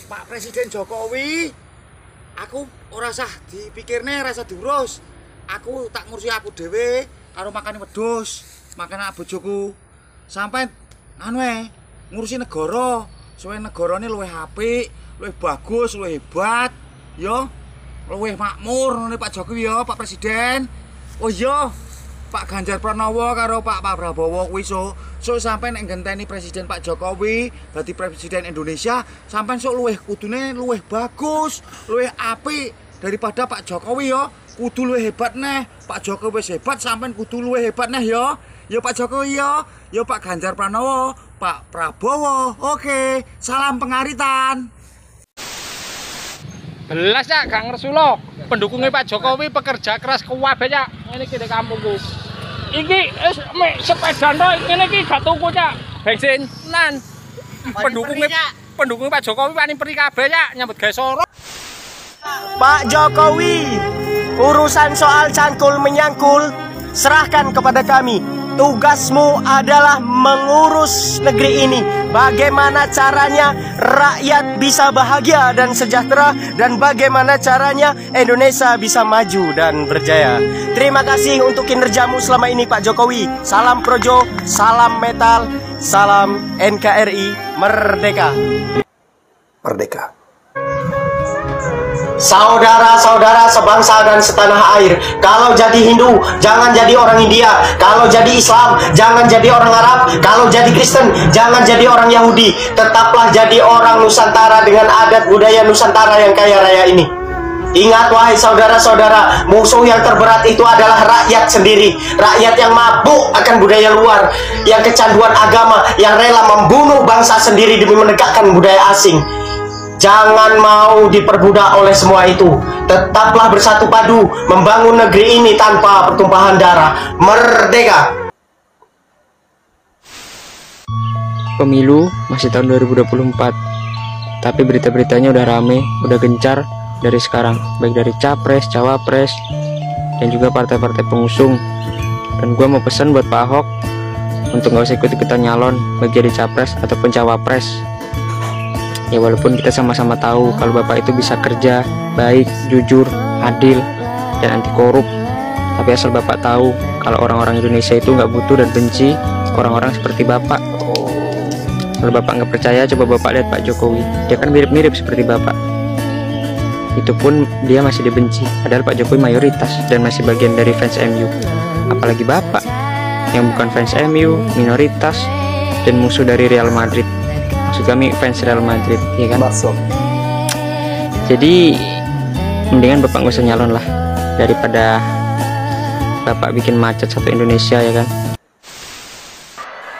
Pak Presiden Jokowi, aku ora sah dipikirne, ora sah diurus. Aku tak ngurusi aku dhewe karo makane wedhus, makane bojoku. Sampai ngurusi negara, supaya negarane luwih apik, luwih bagus, luwih hebat, ya. Luwih makmur ngene Pak Jokowi ya, Pak Presiden. Oh iya, Pak Ganjar Pranowo karo Pak Prabowo kuwi so sampai nek ngenteni Presiden Pak Jokowi dadi Presiden Indonesia, sampai sok kudune luwih bagus, luwih apik daripada Pak Jokowi ya. Kudu luwih hebat neh. Pak Jokowi wis hebat, sampai kudu luwih hebat neh ya. Ya Pak Jokowi ya, ya Pak Ganjar Pranowo, Pak Prabowo. Oke, salam pengaritan. Belas ya, gak ngersulo. Pendukungnya Pak Jokowi pekerja keras kuwabe ya. Ini kita kampungku. Iki sepeda tok ngene iki gak tuku ya. Bensin nan. Pendukungnya Pak Jokowi paling perih kabeh ya nyambut gawe soro. Pak Jokowi, urusan soal cangkul menyangkul serahkan kepada kami. Tugasmu adalah mengurus negeri ini. Bagaimana caranya rakyat bisa bahagia dan sejahtera, dan bagaimana caranya Indonesia bisa maju dan berjaya. Terima kasih untuk kinerjamu selama ini Pak Jokowi. Salam Projo, salam metal, salam NKRI, merdeka. Merdeka. Saudara-saudara sebangsa dan setanah air, kalau jadi Hindu, jangan jadi orang India. Kalau jadi Islam, jangan jadi orang Arab. Kalau jadi Kristen, jangan jadi orang Yahudi. Tetaplah jadi orang Nusantara dengan adat budaya Nusantara yang kaya raya ini. Ingat wahai saudara-saudara, musuh yang terberat itu adalah rakyat sendiri. Rakyat yang mabuk akan budaya luar, yang kecanduan agama, yang rela membunuh bangsa sendiri demi menegakkan budaya asing. Jangan mau diperbudak oleh semua itu. Tetaplah bersatu padu membangun negeri ini tanpa pertumpahan darah. Merdeka. Pemilu masih tahun 2024, tapi berita-beritanya udah rame, udah gencar dari sekarang, baik dari capres, cawapres, dan juga partai-partai pengusung. Dan gue mau pesan buat Pak Ahok untuk gak usah ikut-ikutan nyalon, baik jadi capres ataupun cawapres. Ya walaupun kita sama-sama tahu kalau Bapak itu bisa kerja, baik, jujur, adil, dan anti korup, tapi asal Bapak tahu kalau orang-orang Indonesia itu nggak butuh dan benci orang-orang seperti Bapak. Kalau Bapak nggak percaya, coba Bapak lihat Pak Jokowi, dia kan mirip-mirip seperti Bapak. Itu pun dia masih dibenci, padahal Pak Jokowi mayoritas dan masih bagian dari fans MU. Apalagi Bapak yang bukan fans MU, minoritas, dan musuh dari Real Madrid. Maksud kami fans Real Madrid, ya kan? Masuk. Jadi mendingan Bapak nggak usah nyalon lah, daripada Bapak bikin macet satu Indonesia, ya kan?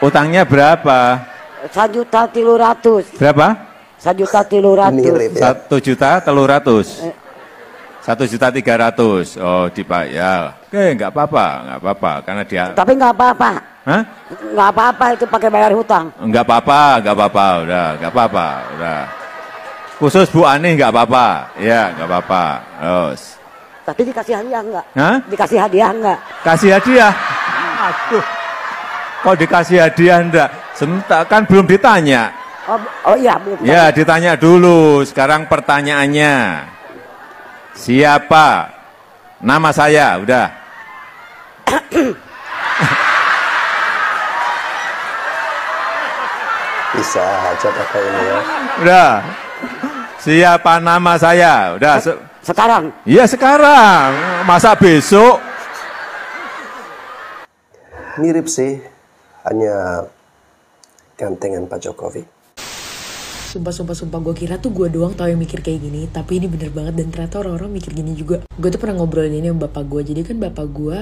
Utangnya berapa? 1.300.000. Berapa? 1.300.000. 1.300.000. 1.300.000. Oh, dibayar. Oke, nggak apa-apa, karena dia. Tapi nggak apa-apa. Hah? Nggak apa-apa itu pakai bayar hutang. Nggak apa-apa, udah. Khusus Bu Ani nggak apa-apa, ya nggak apa-apa. Terus. Tapi dikasih hadiah nggak? Hah? Dikasih hadiah nggak? Kasih hadiah? Aduh, kok dikasih hadiah enggak? Sebentar, kan belum ditanya. Oh iya, belum. Ya, ditanya dulu. Sekarang pertanyaannya, siapa? Nama saya, udah. Bisa aja pakai ini ya. Udah. Siapa nama saya? Udah. Sekarang? Iya sekarang. Masa besok? Mirip sih, hanya gantengan Pak Jokowi. Sumpah gue kira tuh gue doang tau yang mikir kayak gini, tapi ini bener banget dan ternyata orang-orang mikir gini juga. Gue tuh pernah ngobrolin ini sama bapak gue, jadi kan bapak gue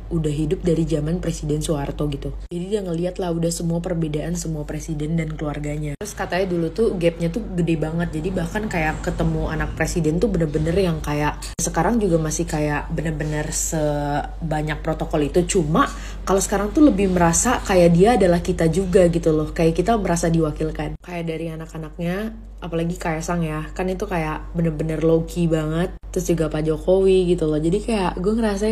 udah hidup dari zaman Presiden Soeharto gitu. Jadi dia ngeliat lah udah semua perbedaan semua presiden dan keluarganya. Terus katanya dulu tuh gapnya tuh gede banget. Jadi bahkan kayak ketemu anak presiden tuh bener-bener yang kayak sekarang juga masih kayak bener-bener sebanyak protokol itu. Cuma kalau sekarang tuh lebih merasa kayak dia adalah kita juga gitu loh. Kayak kita merasa diwakilkan. Kayak dari anak-anaknya, apalagi Kaisang ya, kan itu kayak bener-bener low key banget. Terus juga Pak Jokowi gitu loh. Jadi kayak gue ngerasa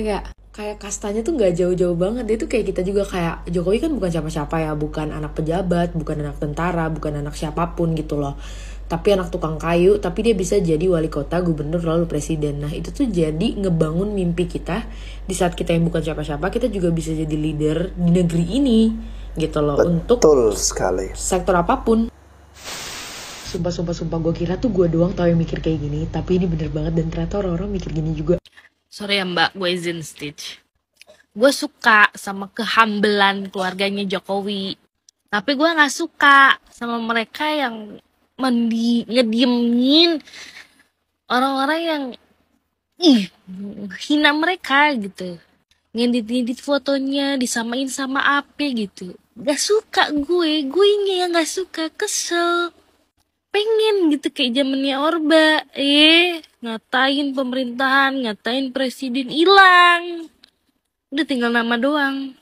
kayak kastanya tuh nggak jauh-jauh banget. Dia tuh kayak kita juga. Kayak Jokowi kan bukan siapa-siapa ya, bukan anak pejabat, bukan anak tentara, bukan anak siapapun gitu loh. tapi anak tukang kayu, tapi dia bisa jadi wali kota, gubernur, lalu presiden. Nah itu tuh jadi ngebangun mimpi kita. Di saat kita yang bukan siapa-siapa, kita juga bisa jadi leader di negeri ini gitu loh. Betul untuk sekali. sektor apapun. Sumpah gue kira tuh gue doang tau yang mikir kayak gini, tapi ini bener banget dan ternyata orang-orang mikir gini juga. Sorry ya mbak, gue izin Stitch. Gue suka sama kehambelan keluarganya Jokowi, tapi gue gak suka sama mereka yang ngediemin orang-orang yang hina mereka gitu, ngedit fotonya disamain sama apa gitu. Gak suka gue yang gak suka, kesel, pengen gitu kayak zamannya Orba, ngatain pemerintahan, ngatain presiden, hilang, udah tinggal nama doang,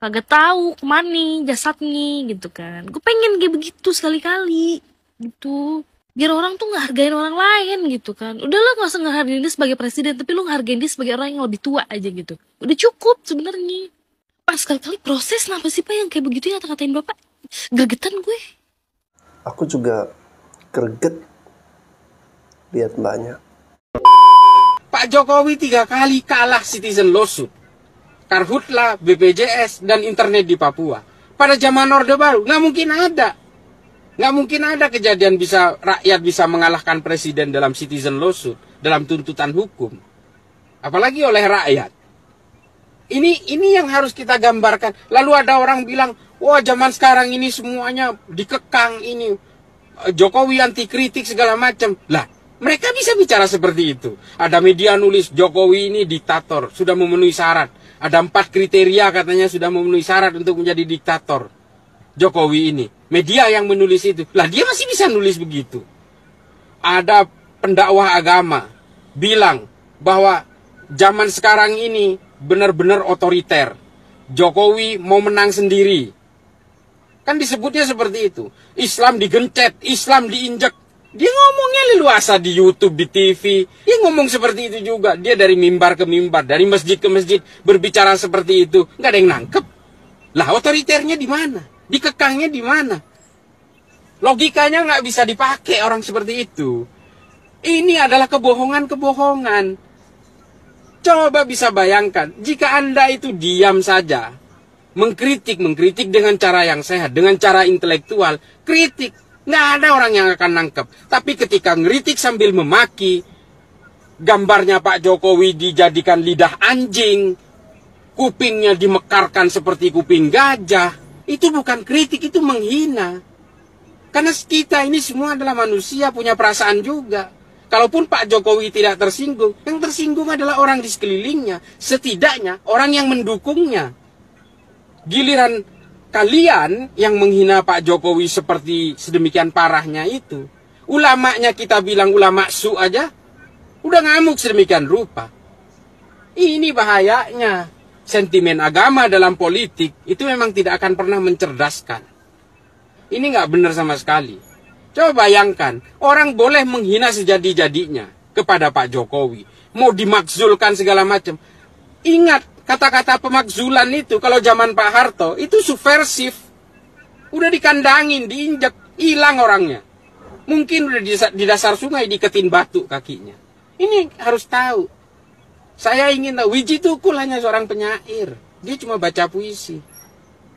kagak tahu kemana jasadnya gitu kan. Gue pengen kayak begitu sekali-kali gitu, biar orang tuh ngehargain orang lain gitu kan. Udah lo gak usah ngehargain dia sebagai presiden, tapi lo ngehargain dia sebagai orang yang lebih tua aja gitu, udah cukup sebenarnya. Pas sekali-kali proses kenapa sih pak yang kayak begitu ya, kata-katain bapak, gregetan gue. Aku juga greget lihat mbaknya. Pak Jokowi 3 kali kalah Citizen Lawsuit, Karhutla, BPJS, dan internet di Papua. Pada zaman Orde Baru nggak mungkin ada kejadian rakyat bisa mengalahkan presiden dalam Citizen Lawsuit, dalam tuntutan hukum, apalagi oleh rakyat. Ini yang harus kita gambarkan. Lalu ada orang bilang, wah zaman sekarang ini semuanya dikekang, ini Jokowi anti kritik segala macam. Lah, mereka bisa bicara seperti itu. Ada media nulis Jokowi ini diktator, sudah memenuhi syarat. Ada 4 kriteria katanya sudah memenuhi syarat untuk menjadi diktator. Jokowi ini, media yang menulis itu. Lah dia masih bisa nulis begitu. Ada pendakwah agama bilang bahwa zaman sekarang ini benar-benar otoriter. Jokowi mau menang sendiri. Kan disebutnya seperti itu. Islam digencet, Islam diinjek. Dia ngomongnya leluasa di YouTube, di TV. Dia ngomong seperti itu juga. Dia dari mimbar ke mimbar, dari masjid ke masjid berbicara seperti itu. Nggak ada yang nangkep. Lah otoriternya di mana? Dikekangnya di mana? Logikanya nggak bisa dipakai orang seperti itu. Ini adalah kebohongan-kebohongan. Coba bisa bayangkan, jika Anda itu diam saja, mengkritik dengan cara yang sehat, dengan cara intelektual, kritik, nggak ada orang yang akan nangkep. Tapi ketika ngeritik sambil memaki, gambarnya Pak Jokowi dijadikan lidah anjing, kupingnya dimekarkan seperti kuping gajah, itu bukan kritik, itu menghina. Karena kita ini semua adalah manusia, punya perasaan juga. Kalaupun Pak Jokowi tidak tersinggung, yang tersinggung adalah orang di sekelilingnya. Setidaknya orang yang mendukungnya. Giliran kalian yang menghina Pak Jokowi seperti sedemikian parahnya itu, ulamanya kita bilang ulama su aja, udah ngamuk sedemikian rupa. Ini bahayanya. Sentimen agama dalam politik itu memang tidak akan pernah mencerdaskan. Ini nggak benar sama sekali. Coba bayangkan, orang boleh menghina sejadi-jadinya kepada Pak Jokowi. Mau dimakzulkan segala macam. Ingat, kata-kata pemakzulan itu kalau zaman Pak Harto itu subversif. Udah dikandangin, diinjak, hilang orangnya. Mungkin udah di dasar sungai diketin batu kakinya. Ini harus tahu. Saya ingin tahu, Wiji Tukul hanya seorang penyair. Dia cuma baca puisi.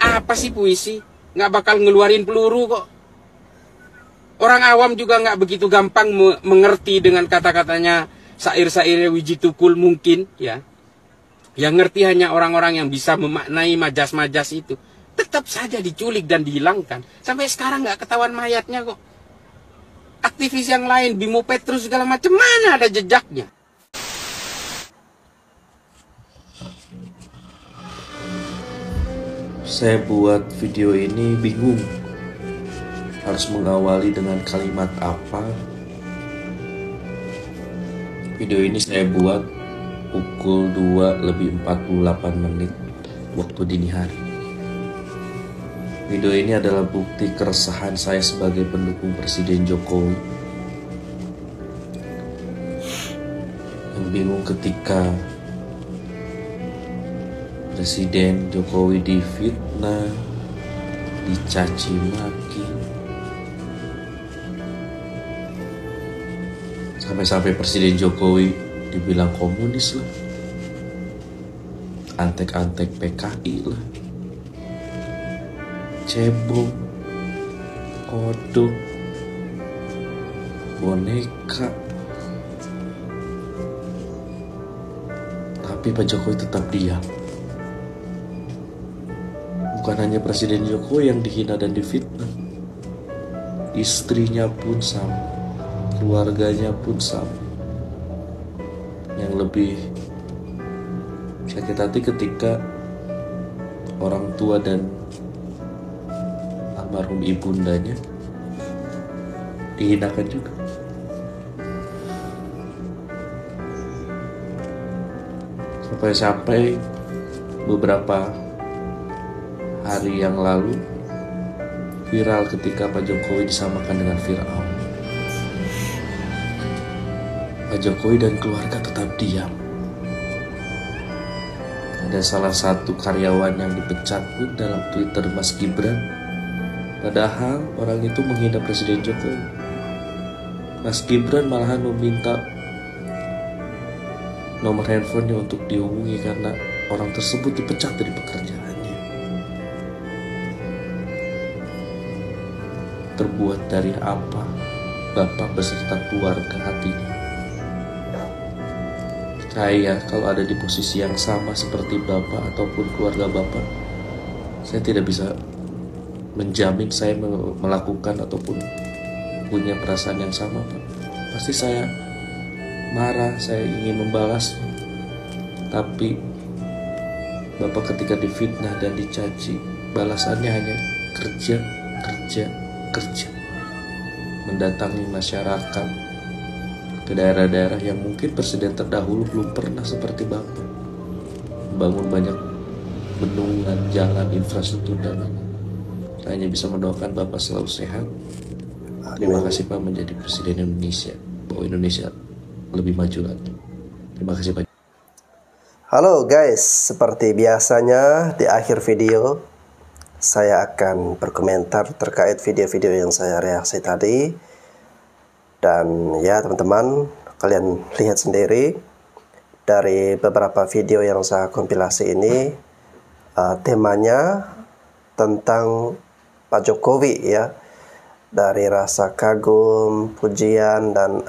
Apa sih puisi? Nggak bakal ngeluarin peluru kok. Orang awam juga nggak begitu gampang mengerti dengan kata-katanya syair-syairnya Wiji Tukul mungkin, ya. Yang ngerti hanya orang-orang yang bisa memaknai majas-majas itu. Tetap saja diculik dan dihilangkan. Sampai sekarang nggak ketahuan mayatnya kok. Aktivis yang lain, Bimo Petrus segala macam, mana ada jejaknya? Saya buat video ini bingung harus mengawali dengan kalimat apa. Video ini saya buat pukul 2:48 waktu dini hari. Video ini adalah bukti keresahan saya sebagai pendukung Presiden Jokowi yang bingung ketika Presiden Jokowi difitnah, dicaci maki, Sampai-sampai Presiden Jokowi dibilang komunis lah, antek-antek PKI lah, cebong, kodok, boneka. Tapi Pak Jokowi tetap diam. Bukan hanya Presiden Jokowi yang dihina dan difitnah, istrinya pun sama, keluarganya pun sama. Yang lebih sakit hati ketika orang tua dan almarhum ibundanya dihinakan juga. Sampai-sampai beberapa hari yang lalu viral ketika Pak Jokowi disamakan dengan Fir'aun. Pak Jokowi dan keluarga tetap diam. Ada salah satu karyawan yang dipecat pun dalam Twitter Mas Gibran, padahal orang itu menghina Presiden Jokowi. Mas Gibran malahan meminta nomor handphonenya untuk dihubungi karena orang tersebut dipecat dari pekerjaannya. Terbuat dari apa Bapak beserta keluarga hatinya? Saya kalau ada di posisi yang sama seperti Bapak ataupun keluarga Bapak, saya tidak bisa menjamin saya melakukan ataupun punya perasaan yang sama, Pak. Pasti saya marah, saya ingin membalas. Tapi Bapak ketika difitnah dan dicaci, balasannya hanya kerja, mendatangi masyarakat ke daerah-daerah yang mungkin presiden terdahulu belum pernah seperti Bapak, membangun banyak bendungan, jalan, infrastruktur, dan saya hanya bisa mendoakan Bapak selalu sehat. Terima kasih Pak menjadi presiden Indonesia, bahwa Indonesia lebih maju lagi. Terima kasih Pak. Halo guys, seperti biasanya di akhir video saya akan berkomentar terkait video-video yang saya reaksi tadi. Dan ya teman-teman, kalian lihat sendiri dari beberapa video yang saya kompilasi ini, temanya tentang Pak Jokowi ya. Dari rasa kagum, pujian, dan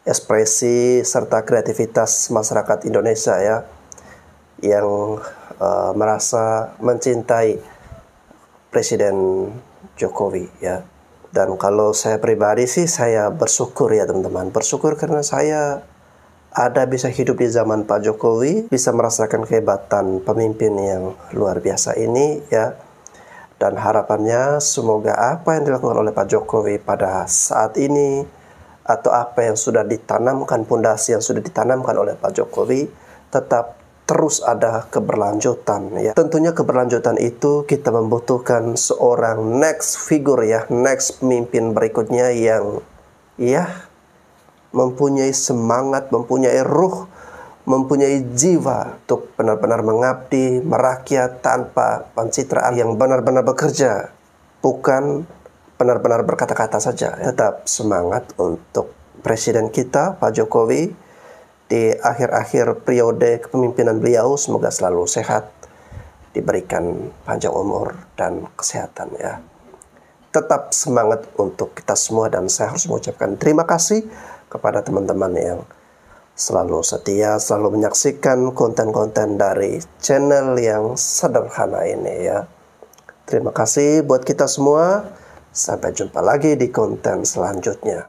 ekspresi serta kreativitas masyarakat Indonesia ya, yang merasa mencintai Presiden Jokowi ya. Dan kalau saya pribadi sih, saya bersyukur ya teman-teman, bersyukur karena saya ada bisa hidup di zaman Pak Jokowi, bisa merasakan kehebatan pemimpin yang luar biasa ini ya. Dan harapannya semoga apa yang dilakukan oleh Pak Jokowi pada saat ini, atau apa yang sudah ditanamkan, pondasi yang sudah ditanamkan oleh Pak Jokowi, tetap terus ada keberlanjutan ya. Tentunya keberlanjutan itu kita membutuhkan seorang next figure ya, next pemimpin berikutnya yang ya mempunyai semangat, mempunyai ruh, mempunyai jiwa untuk benar-benar mengabdi, merakyat tanpa pencitraan, yang benar-benar bekerja, bukan benar-benar berkata-kata saja. Tetap semangat untuk presiden kita Pak Jokowi di akhir-akhir periode kepemimpinan beliau. Semoga selalu sehat, diberikan panjang umur dan kesehatan ya. Tetap semangat untuk kita semua, dan saya harus mengucapkan terima kasih kepada teman-teman yang selalu setia, selalu menyaksikan konten-konten dari channel yang sederhana ini ya. Terima kasih buat kita semua. Sampai jumpa lagi di konten selanjutnya.